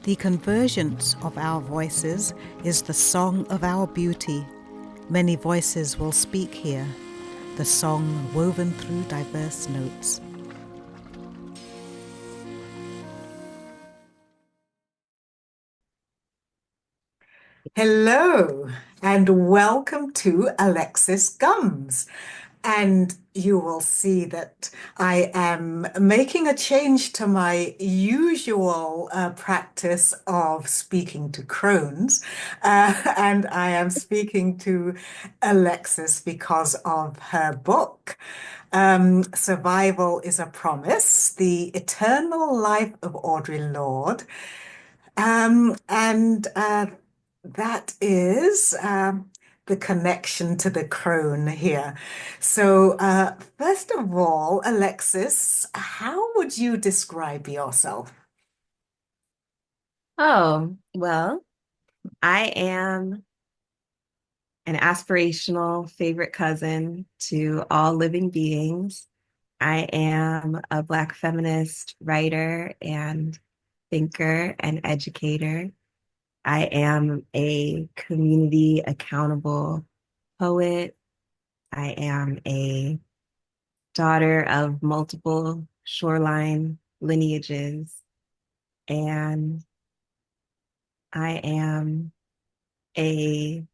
The convergence of our voices is the song of our beauty. Many voices will speak here, the song woven through diverse notes. Hello, and welcome to Alexis Gumbs. And you will see that I am making a change to my usual practice of speaking to crones. And I am speaking to Alexis because of her book. Survival is a Promise, The Eternal Life of Audre Lorde. And that is the connection to the crone here. So, first of all, Alexis, how would you describe yourself? Oh, well, I am an aspirational favorite cousin to all living beings. I am a Black feminist writer and thinker and educator. I am a community accountable poet. I am a daughter of multiple shoreline lineages, and I am a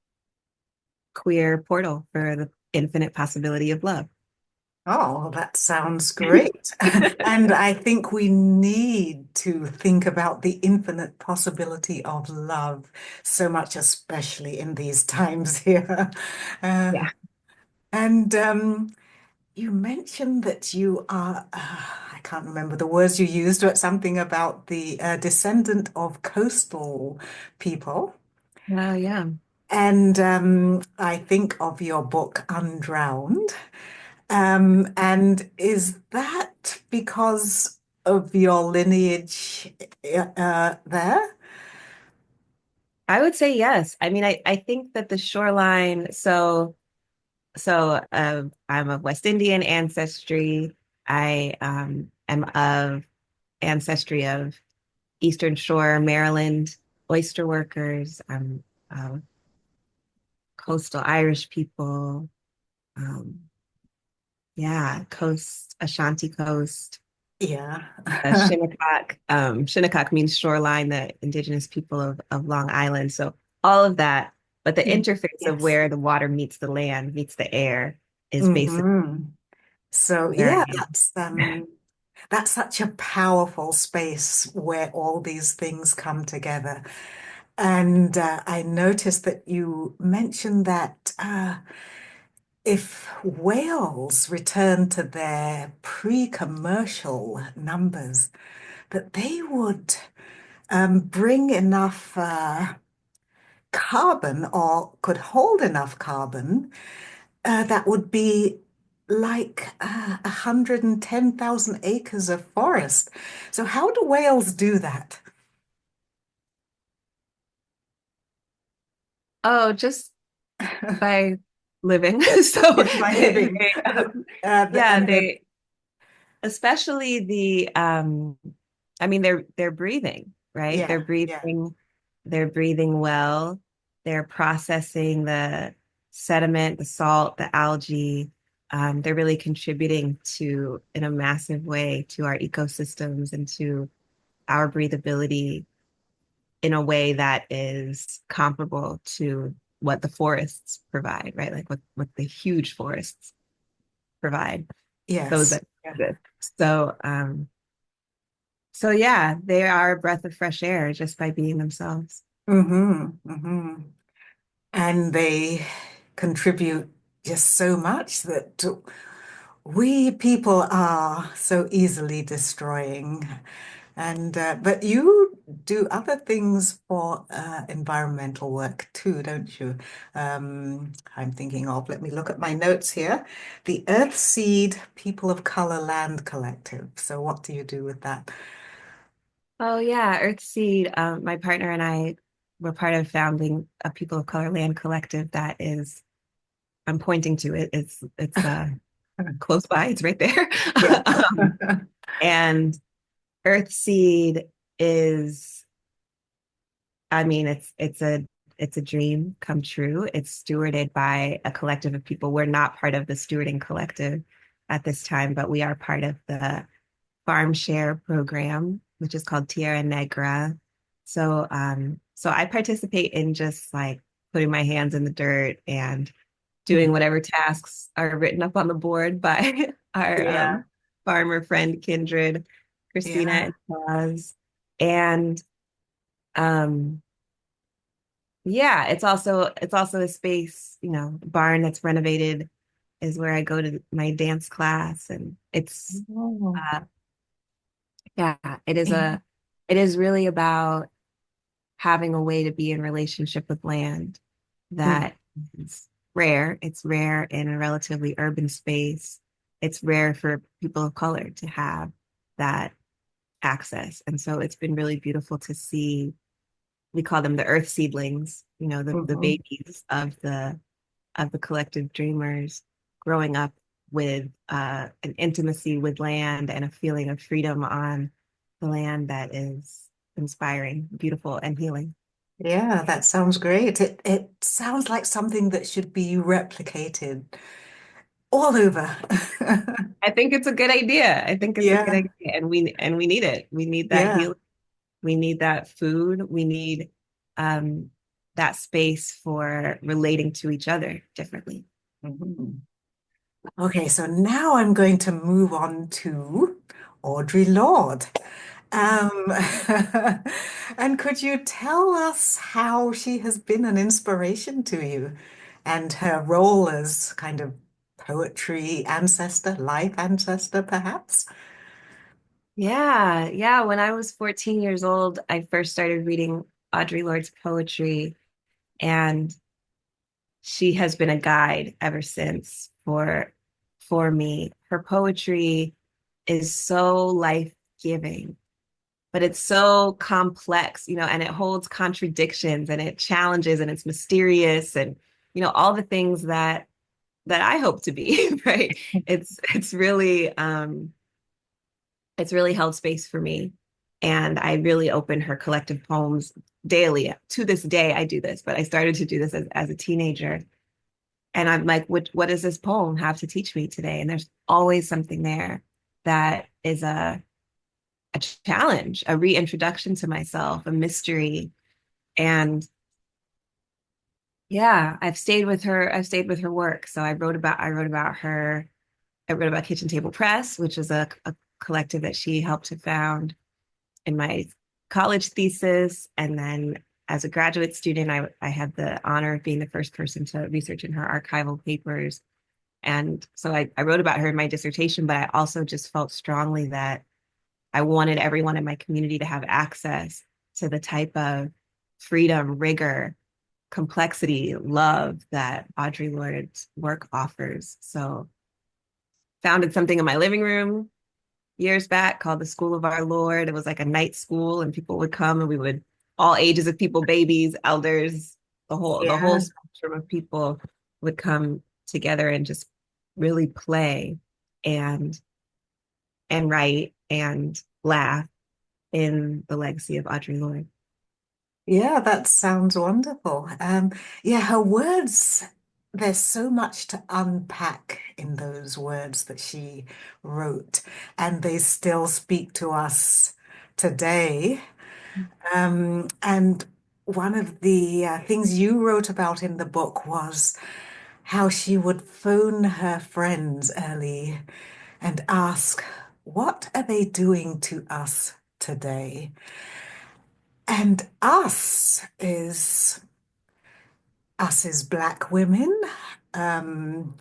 queer portal for the infinite possibility of love. Oh, that sounds great. And I think we need to think about the infinite possibility of love so much, especially in these times here. Uh, Yeah. and you mentioned that you are, I can't remember the words you used, but something about the descendant of coastal people. Oh, yeah. And I think of your book, Undrowned. And is that because of your lineage there? I would say yes. I mean, I think that the shoreline, I'm of West Indian ancestry. I am of ancestry of Eastern Shore, Maryland, oyster workers, coastal Irish people, um, yeah, coast, Ashanti Coast. Yeah. Shinnecock. Shinnecock means shoreline, the indigenous people of Long Island. So all of that, but the interface of Yes. where the water meets the land, meets the air, is basically hmm So where I yeah, am. that's such a powerful space where all these things come together. And I noticed that you mentioned that if whales return to their pre-commercial numbers, that they would bring enough carbon or could hold enough carbon that would be like 110,000 acres of forest. So how do whales do that? Oh, just by living. So Just by they, living. they yeah, And they're, they especially I mean they're breathing, right? yeah, yeah, They're breathing well. They're processing the sediment, the salt, the algae. They're really contributing to in a massive way to our ecosystems and to our breathability in a way that is comparable to what the forests provide, right? Like what the huge forests provide, those yes. that Yeah. exist. So yeah, they are a breath of fresh air just by being themselves. Hmm. And they contribute just so much that we people are so easily destroying. And but you do other things for environmental work too, don't you? I'm thinking of, let me look at my notes here. The Earthseed People of Color Land Collective. So what do you do with that? Oh yeah, Earthseed. My partner and I were part of founding a People of Color Land Collective that is. I'm pointing to it. It's close by. It's right there. Yeah. um, and Earthseed is I mean, it's a dream come true. It's stewarded by a collective of people. We're not part of the stewarding collective at this time, but we are part of the farm share program, which is called Tierra Negra. So I participate in just like putting my hands in the dirt and doing whatever tasks are written up on the board by our Yeah, farmer friend Kindred, Christina, yeah. and Paz. And um, yeah, it's also a space, you know, barn that's renovated is where I go to my dance class, and it's Oh, uh, yeah, yeah. it is really about having a way to be in relationship with land Mm, that is rare. It's rare in a relatively urban space. It's rare for people of color to have that access. And so it's been really beautiful to see. We call them the earth seedlings, you know, the mhm. babies of the collective dreamers growing up with an intimacy with land and a feeling of freedom on the land that is inspiring, beautiful, and healing. Yeah, that sounds great. It sounds like something that should be replicated all over. I think it's a good idea. I think it's a good Yeah, idea, and we need it. We need that yeah. healing. We need that food. We need um, that space for relating to each other differently. Mhm. Okay, so now I'm going to move on to Audre Lorde. Um, and could you tell us how she has been an inspiration to you and her role as kind of poetry ancestor, life ancestor, perhaps? Yeah, yeah. When I was 14 years old, I first started reading Audre Lorde's poetry, and she has been a guide ever since for me. Her poetry is so life-giving, but it's so complex, you know, and it holds contradictions and it challenges and it's mysterious and you know all the things that I hope to be, right? It's really held space for me. And I really open her collective poems daily. To this day, I do this, but I started to do this as a teenager. And I'm like, what does this poem have to teach me today? And there's always something there that is a challenge, a reintroduction to myself, a mystery. And yeah, I've stayed with her. I've stayed with her work. So I wrote about her. I wrote about Kitchen Table Press, which is a collective that she helped to found in my college thesis. And then as a graduate student, I had the honor of being the first person to research in her archival papers. And so I wrote about her in my dissertation, but I also just felt strongly that I wanted everyone in my community to have access to the type of freedom, rigor, complexity, love that Audre Lorde's work offers. So founded something in my living room years back called the School of Our Lord. It was like a night school, and people would come, and we would all ages of people, babies, elders, the whole Yeah. spectrum of people would come together and just really play and write and laugh in the legacy of Audre Lorde. Yeah, that sounds wonderful. Yeah, her words, there's so much to unpack in those words that she wrote, and they still speak to us today. And one of the things you wrote about in the book was how she would phone her friends early and ask, what are they doing to us today? And us is Black women, um,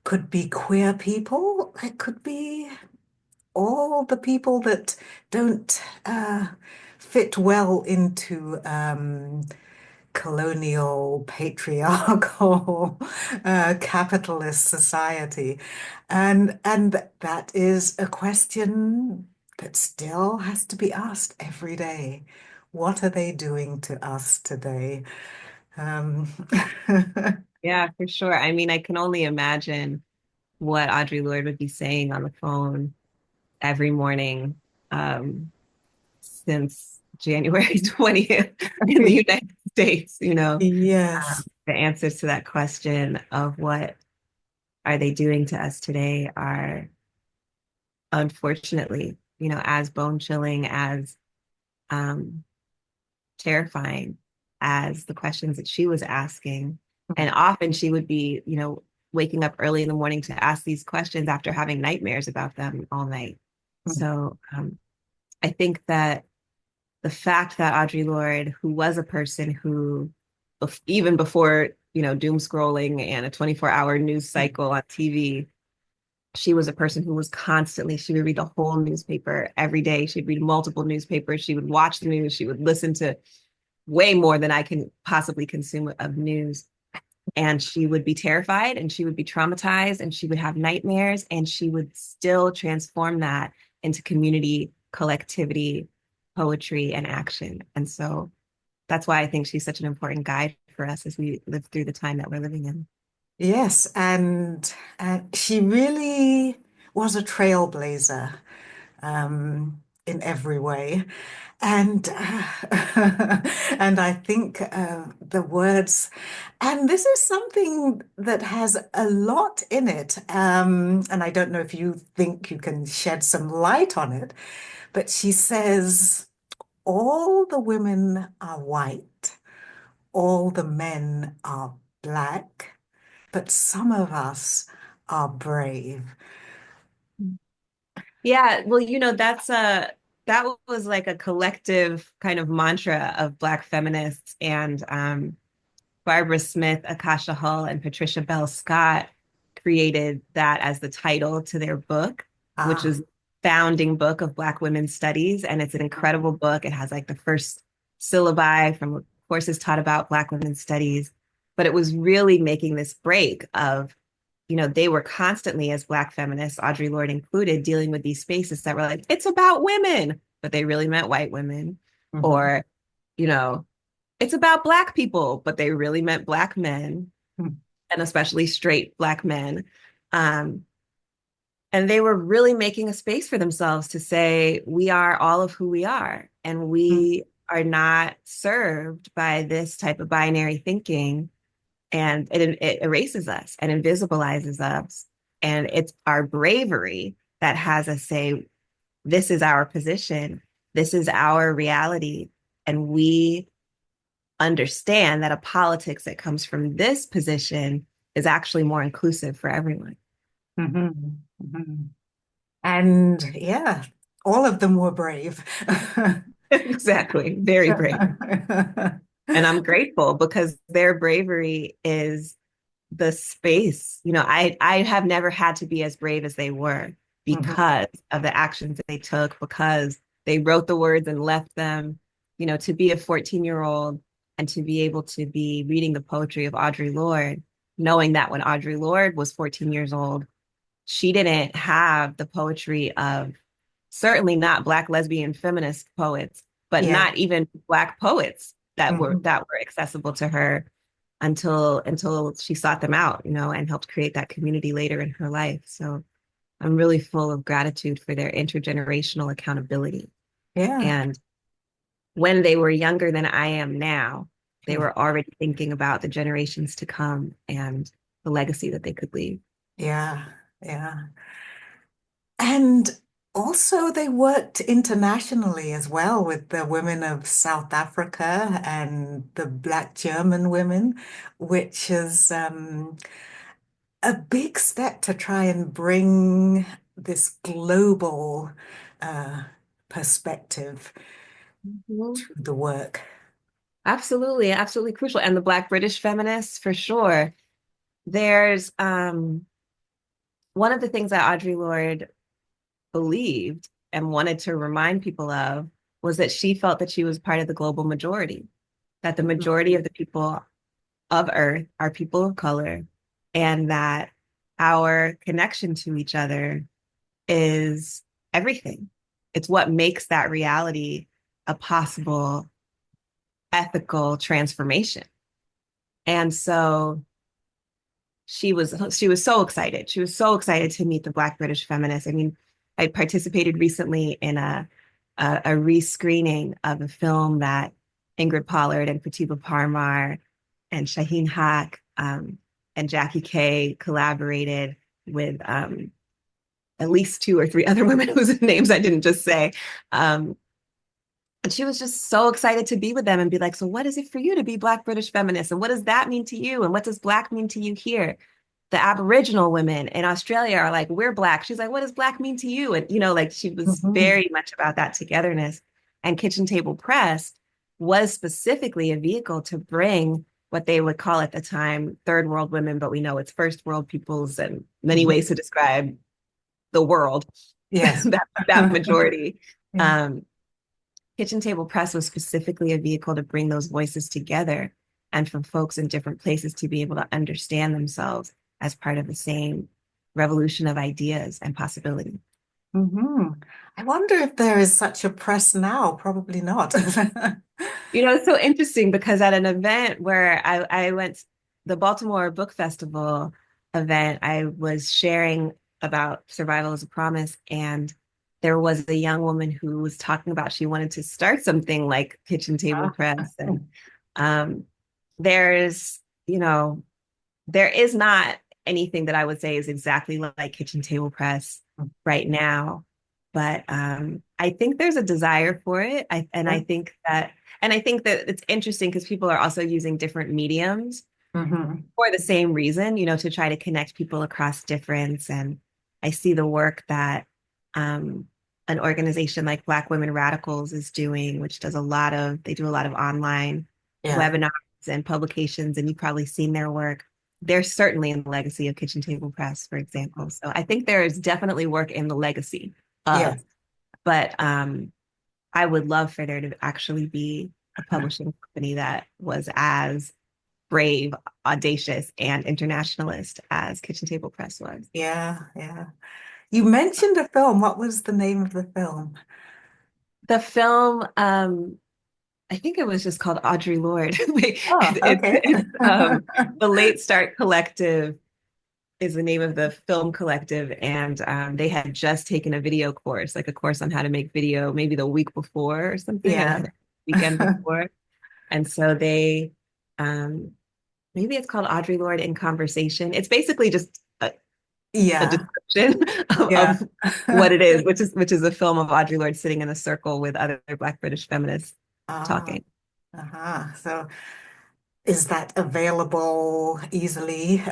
could be queer people, it could be all the people that don't fit well into colonial, patriarchal, capitalist society. And that is a question that still has to be asked every day. What are they doing to us today? Um, Yeah, for sure. I mean, I can only imagine what Audre Lorde would be saying on the phone every morning, since January 20th in the United States, Yes. the answers to that question of what are they doing to us today are unfortunately, as bone chilling, as um, terrifying as the questions that she was asking. And often she would be, waking up early in the morning to ask these questions after having nightmares about them all night. So I think that the fact that Audre Lorde, who was a person who, even before, doom scrolling and a 24-hour news cycle on TV, she was a person who was constantly, she would read the whole newspaper every day. She'd read multiple newspapers. She would watch the news. She would listen to way more than I can possibly consume of news. And she would be terrified and she would be traumatized and she would have nightmares and she would still transform that into community, collectivity, poetry, and action. And so that's why I think she's such an important guide for us as we live through the time that we're living in. Yes, and she really was a trailblazer in every way. And and I think the words, and this is something that has a lot in it. And I don't know if you think you can shed some light on it, but she says, all the women are white, all the men are black, but some of us are brave. Yeah, well, that was like a collective kind of mantra of Black feminists and Barbara Smith, Akasha Hull, and Patricia Bell Scott created that as the title to their book, which Ah, is founding book of Black women's studies. And it's an incredible book. It has like the first syllabi from courses taught about Black women's studies. But it was really making this break of, they were constantly, as Black feminists, Audre Lorde included, dealing with these spaces that were like, it's about women, but they really meant white women. mhm, Or, you know, it's about Black people, but they really meant Black men, mhm, and especially straight Black men. Um, and they were really making a space for themselves to say, we are all of who we are, and mhm, we are not served by this type of binary thinking. And it erases us and invisibilizes us. And it's our bravery that has us say, this is our position, this is our reality. And we understand that a politics that comes from this position is actually more inclusive for everyone. mhm, mhm. And yeah, all of them were brave. Exactly. Very brave. And I'm grateful because their bravery is the space. I have never had to be as brave as they were Mhm, because of the actions that they took, because they wrote the words and left them, to be a 14-year-old and to be able to be reading the poetry of Audre Lorde, knowing that when Audre Lorde was 14 years old, she didn't have the poetry of certainly not Black lesbian feminist poets, but yeah. not even Black poets that were Mhm. that were accessible to her until she sought them out, and helped create that community later in her life. So I'm really full of gratitude for their intergenerational accountability. Yeah. And when they were younger than I am now, they Mm. were already thinking about the generations to come and the legacy that they could leave. Yeah. Yeah. And also, they worked internationally as well with the women of South Africa and the Black German women, which is a big step to try and bring this global uh, perspective Mhm. to the work. Absolutely, absolutely crucial. And the Black British feminists, for sure. There's one of the things that Audre Lorde believed and wanted to remind people of was that she felt that she was part of the global majority, that the majority of the people of Earth are people of color, and that our connection to each other is everything. It's what makes that reality a possible ethical transformation. And so she was so excited. She was so excited to meet the Black British feminists. I mean, I participated recently in a a rescreening of a film that Ingrid Pollard and Pratibha Parmar and Shaheen Haq and Jackie Kay collaborated with at least two or three other women whose names I didn't just say. And she was just so excited to be with them and be like, so what is it for you to be Black British feminist? And what does that mean to you? And what does Black mean to you here? The Aboriginal women in Australia are like, we're Black. She's like, what does Black mean to you? And, like she was Mhm. very much about that togetherness. And Kitchen Table Press was specifically a vehicle to bring what they would call at the time third world women, but we know it's first world peoples and many Mhm. ways to describe the world, Yes. that majority. Yeah. Um, Kitchen Table Press was specifically a vehicle to bring those voices together and for folks in different places to be able to understand themselves as part of the same revolution of ideas and possibility. Hmm. I wonder if there is such a press now. Probably not. It's so interesting because at an event where I went, the Baltimore Book Festival event, I was sharing about survival as a promise. And there was a young woman who was talking about she wanted to start something like Kitchen Table Ah. Press. And um, there's, there is not anything that I would say is exactly like Kitchen Table Press right now. But I think there's a desire for it. Yeah. And I think that it's interesting because people are also using different mediums Hmm. for the same reason, to try to connect people across difference. And I see the work that um, an organization like Black Women Radicals is doing, which they do a lot of online Yeah. webinars and publications, and you've probably seen their work. They're certainly in the legacy of Kitchen Table Press, for example. So I think there is definitely work in the legacy of, Yes. but I would love for there to actually be a publishing company that was as brave, audacious, and internationalist as Kitchen Table Press was. Yeah. Yeah. You mentioned a film. What was the name of the film? The film, I think it was just called Audre Lorde. Oh, okay. The Late Start Collective is the name of the film collective, and they had just taken a video course, like a course on how to make video, maybe the week before or something, or Yeah. the weekend before, and so they, um, maybe it's called Audre Lorde in Conversation. It's basically just a Yeah. description Yeah. of what it is, which is a film of Audre Lorde sitting in a circle with other Black British feminists Ah, talking. So is that available easily?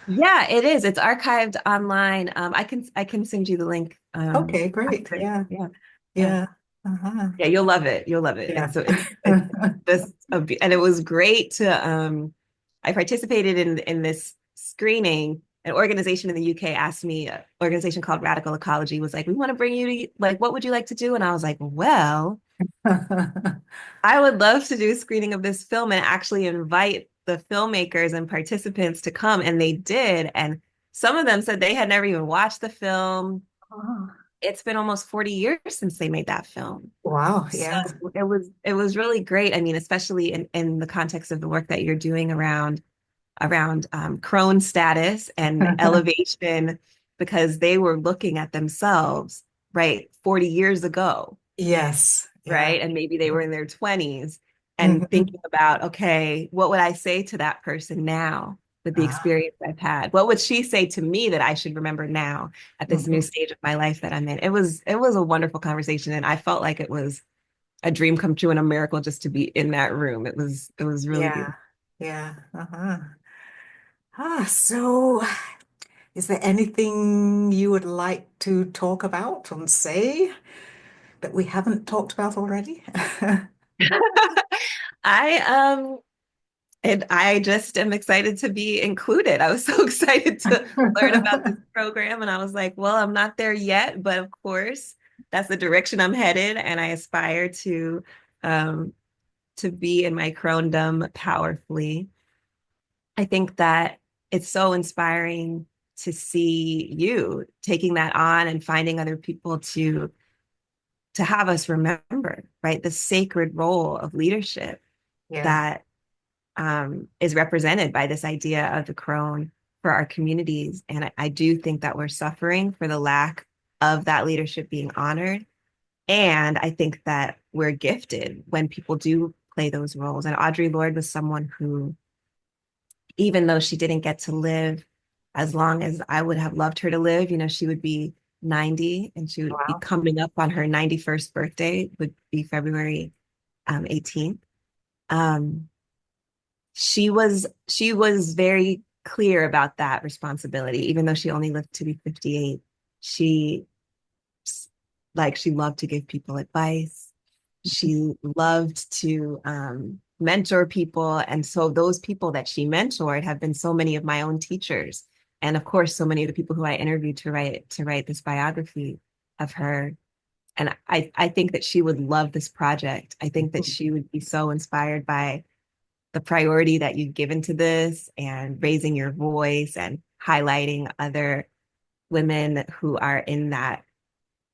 Yeah, it is. It's archived online. I can send you the link Okay, great. after. Yeah. Yeah, yeah, Yeah. Uh-huh. yeah. You'll love it. You'll love it. Yeah. It's this and it was great to I participated in this screening. An organization in the UK asked me, an organization called Radical Ecology was like, we want to bring you to, like, what would you like to do? And I was like, well, I would love to do a screening of this film and actually invite the filmmakers and participants to come. And they did. And some of them said they had never even watched the film. Oh, It's been almost 40 years since they made that film. wow. So Yeah. it was really great. I mean, especially in the context of the work that you're doing around crone status and elevation, because they were looking at themselves, right, 40 years ago, Yes. Yeah. right? And maybe they were in their 20s and Mhm. thinking about, okay, what would I say to that person now with the Ah, experience I've had? What would she say to me that I should remember now at this new mhm. stage of my life that I'm in? It was a wonderful conversation, and I felt like it was a dream come true and a miracle just to be in that room. It was really Yeah. beautiful. Yeah. So is there anything you would like to talk about and say that we haven't talked about already? I And I just am excited to be included. I was so excited to learn about this program. And I was like, well, I'm not there yet, but of course, that's the direction I'm headed. And I aspire um, to be in my crondom powerfully. I think that it's so inspiring to see you taking that on and finding other people to have us remember, right? The sacred role of leadership Yeah. that is represented by this idea of the crone for our communities. And I do think that we're suffering for the lack of that leadership being honored. And I think that we're gifted when people do play those roles. And Audre Lorde was someone who, even though she didn't get to live as long as I would have loved her to live, she would be 90 and she would be Wow. coming up on her 91st birthday, would be February 18th. Um, she was very clear about that responsibility, even though she only lived to be 58. She she loved to give people advice. She loved to mentor people. And so those people that she mentored have been so many of my own teachers. And of course, so many of the people who I interviewed to write this biography of her. And I think that she would love this project. I think that she would be so inspired by the priority that you've given to this and raising your voice and highlighting other women who are in that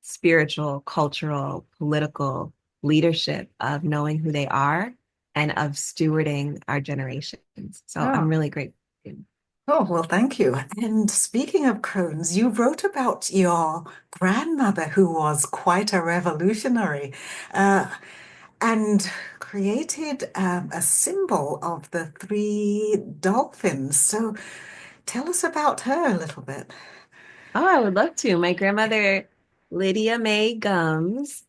spiritual, cultural, political leadership of knowing who they are and of stewarding our generations. So I'm Oh. really grateful. Oh, well, thank you. And speaking of crones, you wrote about your grandmother who was quite a revolutionary uh, and created a symbol of the three dolphins. So tell us about her a little bit. Oh, I would love to. My grandmother, Lydia Mae Gumbs,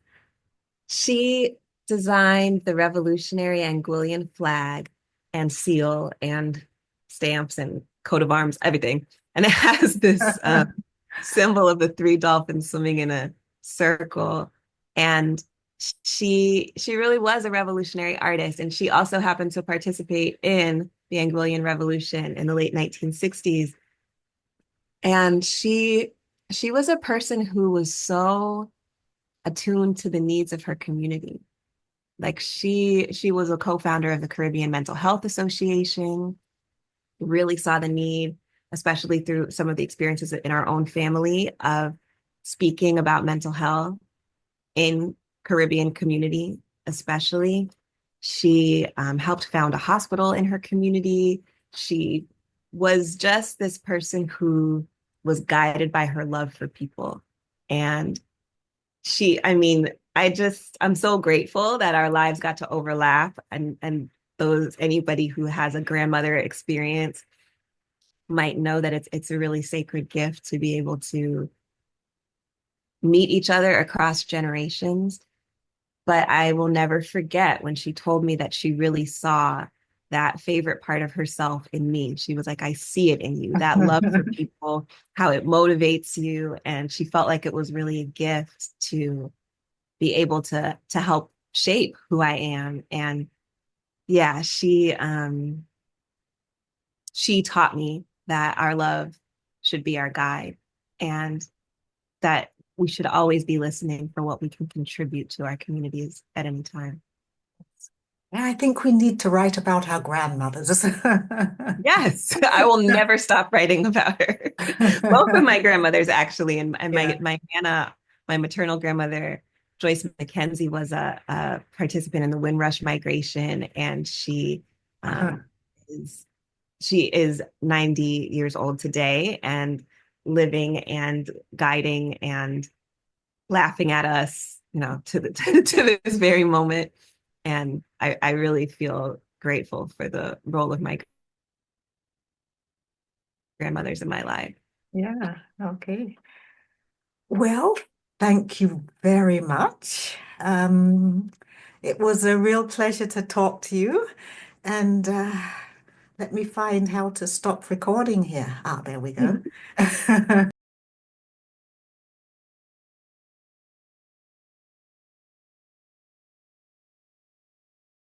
she designed the revolutionary Anguillian flag and seal and stamps and coat of arms, everything. And it has this symbol of the three dolphins swimming in a circle. And she really was a revolutionary artist. And she also happened to participate in the Anguillian Revolution in the late 1960s. And she was a person who was so attuned to the needs of her community. Like she was a co-founder of the Caribbean Mental Health Association, really saw the need, especially through some of the experiences in our own family of speaking about mental health in Caribbean community, especially. She helped found a hospital in her community. She was just this person who was guided by her love for people. And I mean, I'm so grateful that our lives got to overlap and anybody who has a grandmother experience might know that it's a really sacred gift to be able to meet each other across generations. But I will never forget when she told me that she really saw that favorite part of herself in me. She was like, I see it in you, that love for people, how it motivates you. And she felt like it was really a gift to be able to help shape who I am. And yeah, she taught me that our love should be our guide and that we should always be listening for what we can contribute to our communities at any time. Yeah, I think we need to write about our grandmothers. Yes, I will never stop writing about her. Both of my grandmothers, actually, and Yeah. my Nana, my maternal grandmother, Joyce McKenzie, was a participant in the Windrush migration, and Uh-huh. um, she is 90 years old today and living and guiding and laughing at us, to this very moment. And I really feel grateful for the role of my grandmothers in my life. Yeah. Okay. Well, thank you very much. It was a real pleasure to talk to you. And let me find how to stop recording here. Ah, there we go.